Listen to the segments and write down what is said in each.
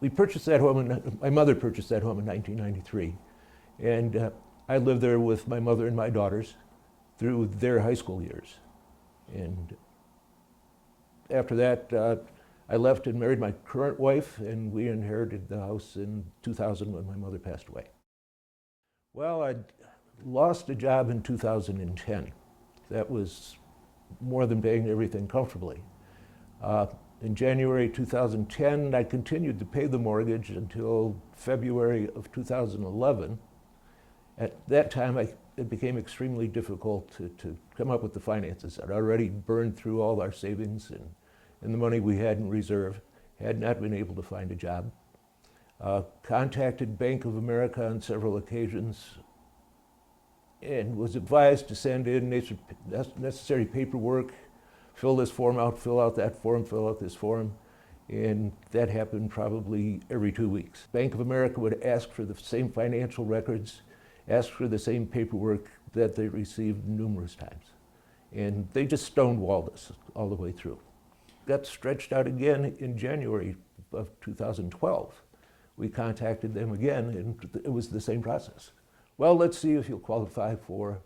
We purchased that home, my mother purchased that home in 1993. And I lived there with my mother and my daughters through their high school years. And after that, I left and married my current wife, and we inherited the house in 2000 when my mother passed away. Well, I lost a job in 2010. That was more than paying everything comfortably. In January 2010, I continued to pay the mortgage until February of 2011. At that time, it became extremely difficult to come up with the finances. I'd already burned through all our savings and the money we had in reserve, had not been able to find a job. Contacted Bank of America on several occasions and was advised to send in necessary paperwork, fill this form out, fill out that form, fill out this form, and that happened probably every 2 weeks. Bank of America would ask for the same financial records, ask for the same paperwork that they received numerous times. And they just stonewalled us all the way through. Got stretched out again in January of 2012. We contacted them again, and it was the same process. Well, let's see if you'll qualify for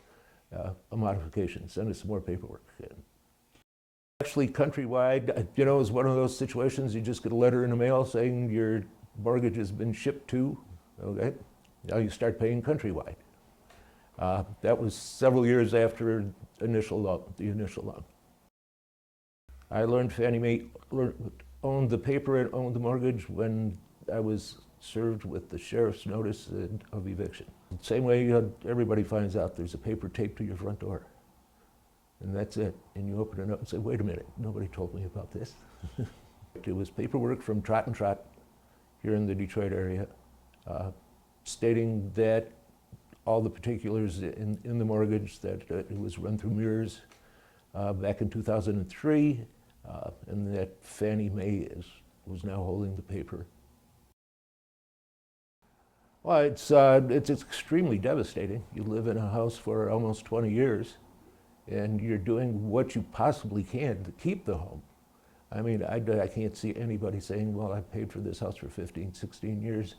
a modification. Send us some more paperwork. And actually, countrywide, you know, is one of those situations you just get a letter in the mail saying your mortgage has been shipped to, okay? Now you start paying countrywide. That was several years after the initial loan. I learned Fannie Mae owned the paper and owned the mortgage when I was served with the sheriff's notice of eviction. Same way everybody finds out there's a paper taped to your front door. And that's it. And you open it up and say, wait a minute, nobody told me about this. It was paperwork from Trot and Trot here in the Detroit area, stating that all the particulars in the mortgage, that it was run through mirrors back in 2003, and that Fannie Mae was now holding the paper. Well, it's extremely devastating. You live in a house for almost 20 years, and you're doing what you possibly can to keep the home. I mean, I can't see anybody saying, well, I've paid for this house for 15, 16 years.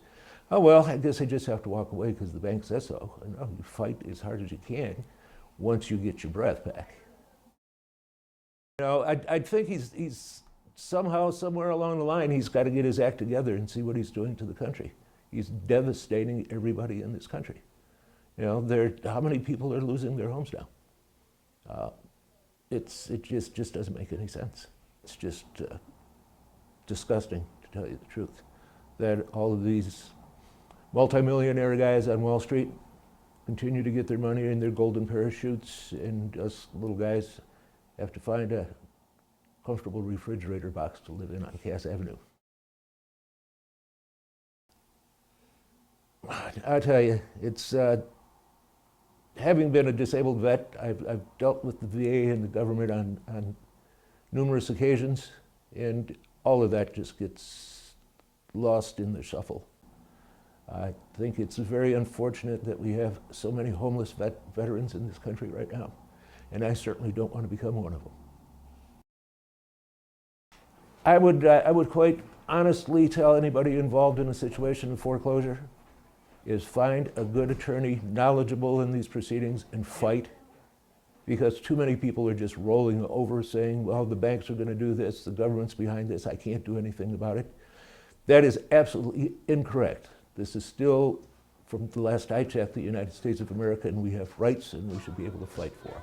Oh, well, I guess I just have to walk away because the bank says so. No, you fight as hard as you can once you get your breath back. You know, I think he's somehow, somewhere along the line, he's got to get his act together and see what he's doing to the country. He's devastating everybody in this country. You know, how many people are losing their homes now? It just doesn't make any sense. It's just disgusting, to tell you the truth, that all of these multimillionaire guys on Wall Street continue to get their money in their golden parachutes, and us little guys have to find a comfortable refrigerator box to live in on Cass Avenue. I'll tell you, it's having been a disabled vet, I've dealt with the VA and the government on numerous occasions, and all of that just gets lost in the shuffle. I think it's very unfortunate that we have so many homeless veterans in this country right now, and I certainly don't want to become one of them. I would quite honestly tell anybody involved in a situation of foreclosure is find a good attorney knowledgeable in these proceedings and fight, because too many people are just rolling over saying, well, the banks are going to do this, the government's behind this, I can't do anything about it. That is absolutely incorrect. This is still, from the last I checked, the United States of America, and we have rights and we should be able to fight for them.